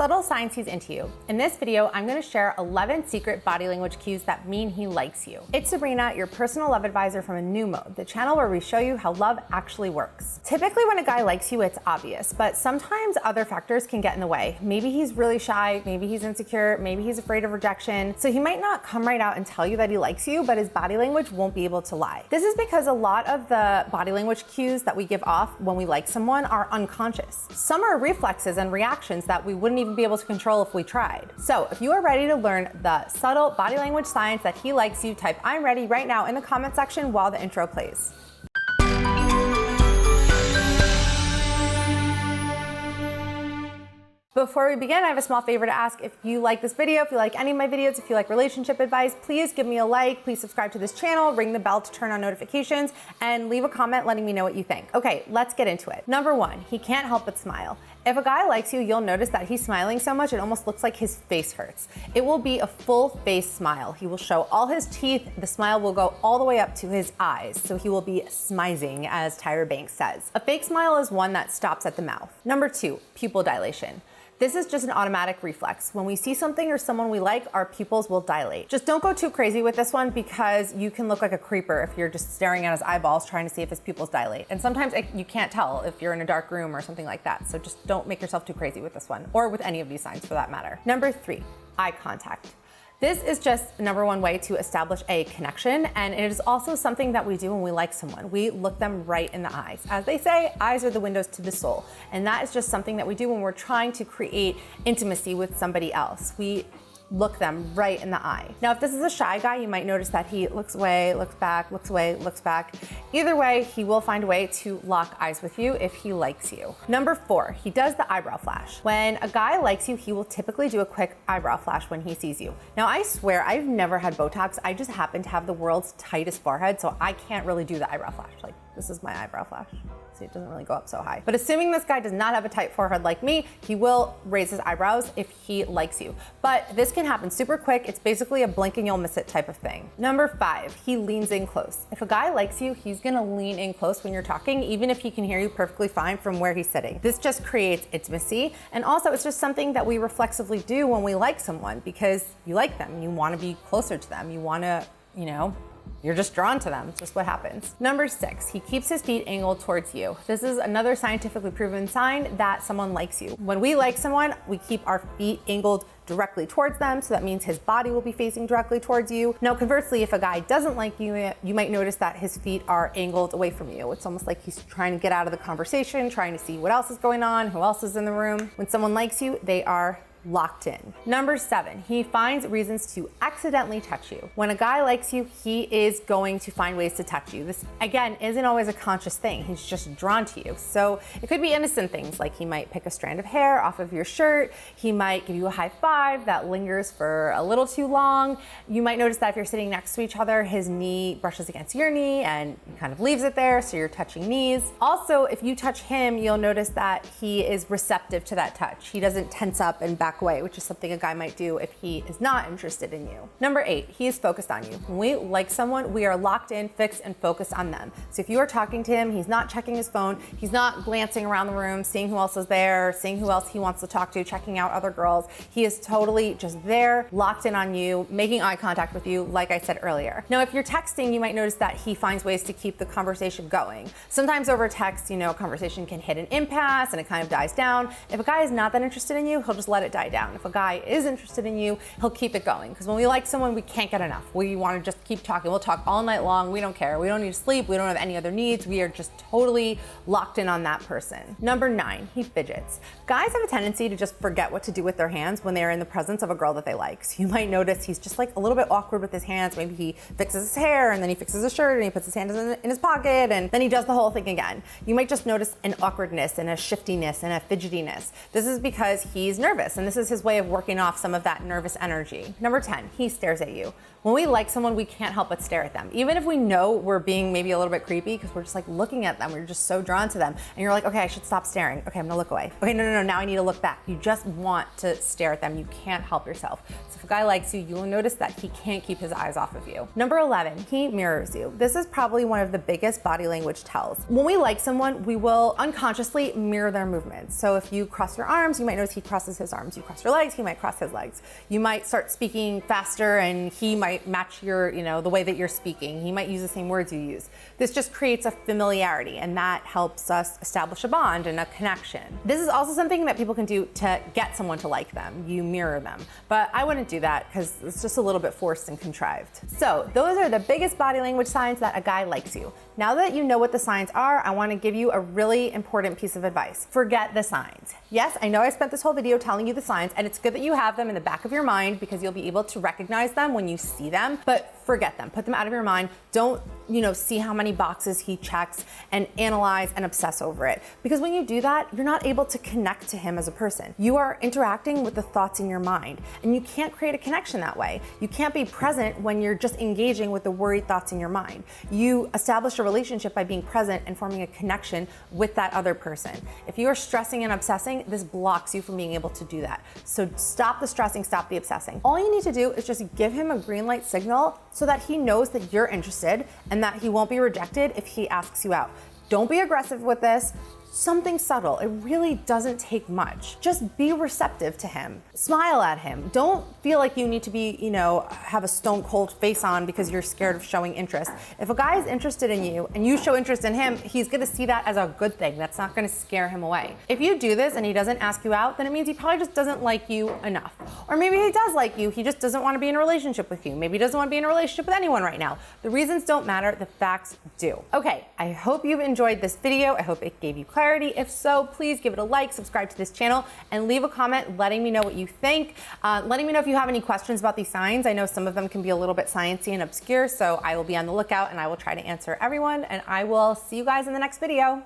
Subtle signs he's into you. In this video, I'm gonna share 11 secret body language cues that mean he likes you. It's Sabrina, your personal love advisor from A New Mode, the channel where we show you how love actually works. Typically when a guy likes you, it's obvious, but sometimes other factors can get in the way. Maybe he's really shy, maybe he's insecure, maybe he's afraid of rejection. So he might not come right out and tell you that he likes you, but his body language won't be able to lie. This is because a lot of the body language cues that we give off when we like someone are unconscious. Some are reflexes and reactions that we wouldn't even be able to control if we tried. So if you are ready to learn the subtle body language signs that he likes you, type "I'm ready" right now in the comment section while the intro plays. Before we begin, I have a small favor to ask. If you like this video, if you like any of my videos, if you like relationship advice, please give me a like, please subscribe to this channel, ring the bell to turn on notifications, and leave a comment letting me know what you think. Okay, let's get into it. Number one, he can't help but smile. If a guy likes you, you'll notice that he's smiling so much it almost looks like his face hurts. It will be a full face smile. He will show all his teeth. The smile will go all the way up to his eyes, so he will be smizing, as Tyra Banks says. A fake smile is one that stops at the mouth. Number two, pupil dilation. This is just an automatic reflex. When we see something or someone we like, our pupils will dilate. Just don't go too crazy with this one because you can look like a creeper if you're just staring at his eyeballs trying to see if his pupils dilate. And sometimes you can't tell if you're in a dark room or something like that. So just don't make yourself too crazy with this one, or with any of these signs for that matter. Number three, eye contact. This is just the number one way to establish a connection, and it is also something that we do when we like someone. We look them right in the eyes. As they say, eyes are the windows to the soul, and that is just something that we do when we're trying to create intimacy with somebody else. We look them right in the eye. Now, if this is a shy guy, you might notice that he looks away, looks back, looks away, looks back. Either way, he will find a way to lock eyes with you if he likes you. Number four, he does the eyebrow flash. When a guy likes you, he will typically do a quick eyebrow flash when he sees you. Now, I swear, I've never had Botox. I just happen to have the world's tightest forehead, so I can't really do the eyebrow flash. Like, this is my eyebrow flash. It doesn't really go up so high. But assuming this guy does not have a tight forehead like me, he will raise his eyebrows if he likes you. But this can happen super quick. It's basically a blink and you'll miss it type of thing. Number five, he leans in close. If a guy likes you, he's gonna lean in close when you're talking, even if he can hear you perfectly fine from where he's sitting. This just creates intimacy. And also it's just something that we reflexively do when we like someone because you like them. You wanna be closer to them. You wanna, you're just drawn to them. It's just what happens. Number six, he keeps his feet angled towards you. This is another scientifically proven sign that someone likes you. When we like someone, we keep our feet angled directly towards them, so that means his body will be facing directly towards you. Now, conversely, if a guy doesn't like you, you might notice that his feet are angled away from you. It's almost like he's trying to get out of the conversation, trying to see what else is going on, who else is in the room. When someone likes you, they are locked in. Number seven, he finds reasons to accidentally touch you. When a guy likes you, he is going to find ways to touch you. This, again, isn't always a conscious thing. He's just drawn to you. So it could be innocent things like he might pick a strand of hair off of your shirt. He might give you a high five that lingers for a little too long. You might notice that if you're sitting next to each other, his knee brushes against your knee and he kind of leaves it there, so you're touching knees. Also, if you touch him, you'll notice that he is receptive to that touch. He doesn't tense up and back away, which is something a guy might do if he is not interested in you. Number eight, he is focused on you. When we like someone, we are locked in, fixed, and focused on them. So if you are talking to him, he's not checking his phone, he's not glancing around the room, seeing who else is there, seeing who else he wants to talk to, checking out other girls. He is totally just there, locked in on you, making eye contact with you, like I said earlier. Now, if you're texting, you might notice that he finds ways to keep the conversation going. Sometimes over text, conversation can hit an impasse and it kind of dies down. If a guy is not that interested in you, he'll just let it die down. If a guy is interested in you, he'll keep it going. Because when we like someone, we can't get enough. We want to just keep talking. We'll talk all night long. We don't care. We don't need to sleep. We don't have any other needs. We are just totally locked in on that person. Number nine, he fidgets. Guys have a tendency to just forget what to do with their hands when they're in the presence of a girl that they like. So you might notice he's just like a little bit awkward with his hands. Maybe he fixes his hair and then he fixes his shirt and he puts his hands in his pocket and then he does the whole thing again. You might just notice an awkwardness and a shiftiness and a fidgetiness. This is because he's nervous and this is his way of working off some of that nervous energy. Number 10, he stares at you. When we like someone, we can't help but stare at them. Even if we know we're being maybe a little bit creepy because we're just like looking at them, we're just so drawn to them. And you're like, okay, I should stop staring. Okay, I'm gonna look away. Okay, no, now I need to look back. You just want to stare at them. You can't help yourself. So if a guy likes you, you will notice that he can't keep his eyes off of you. Number 11, he mirrors you. This is probably one of the biggest body language tells. When we like someone, we will unconsciously mirror their movements. So if you cross your arms, you might notice he crosses his arms. you cross your legs, he might cross his legs. You might start speaking faster and he might match your, the way that you're speaking. He might use the same words you use. This just creates a familiarity, and that helps us establish a bond and a connection. This is also something that people can do to get someone to like them. You mirror them. But I wouldn't do that because it's just a little bit forced and contrived. So those are the biggest body language signs that a guy likes you. Now that you know what the signs are, I want to give you a really important piece of advice. Forget the signs. Yes, I know I spent this whole video telling you the signs, and it's good that you have them in the back of your mind because you'll be able to recognize them when you see them, but forget them. Put them out of your mind. Don't, see how many boxes he checks and analyze and obsess over it. Because when you do that, you're not able to connect to him as a person. You are interacting with the thoughts in your mind, and you can't create a connection that way. You can't be present when you're just engaging with the worried thoughts in your mind. You establish a relationship by being present and forming a connection with that other person. If you are stressing and obsessing, this blocks you from being able to do that. So stop the stressing, stop the obsessing. All you need to do is just give him a green light signal so that he knows that you're interested and that he won't be rejected if he asks you out. Don't be aggressive with this. Something subtle. It really doesn't take much. Just be receptive to him. Smile at him. Don't feel like you need to be, have a stone cold face on because you're scared of showing interest. If a guy is interested in you and you show interest in him, he's gonna see that as a good thing. That's not gonna scare him away. If you do this and he doesn't ask you out, then it means he probably just doesn't like you enough. Or maybe he does like you, he just doesn't wanna be in a relationship with you. Maybe he doesn't wanna be in a relationship with anyone right now. The reasons don't matter, the facts do. Okay, I hope you've enjoyed this video. I hope it gave you clarity. If so, please give it a like, subscribe to this channel, and leave a comment letting me know what you think. Letting me know if you have any questions about these signs. I know some of them can be a little bit sciencey and obscure, so I will be on the lookout and I will try to answer everyone, and I will see you guys in the next video.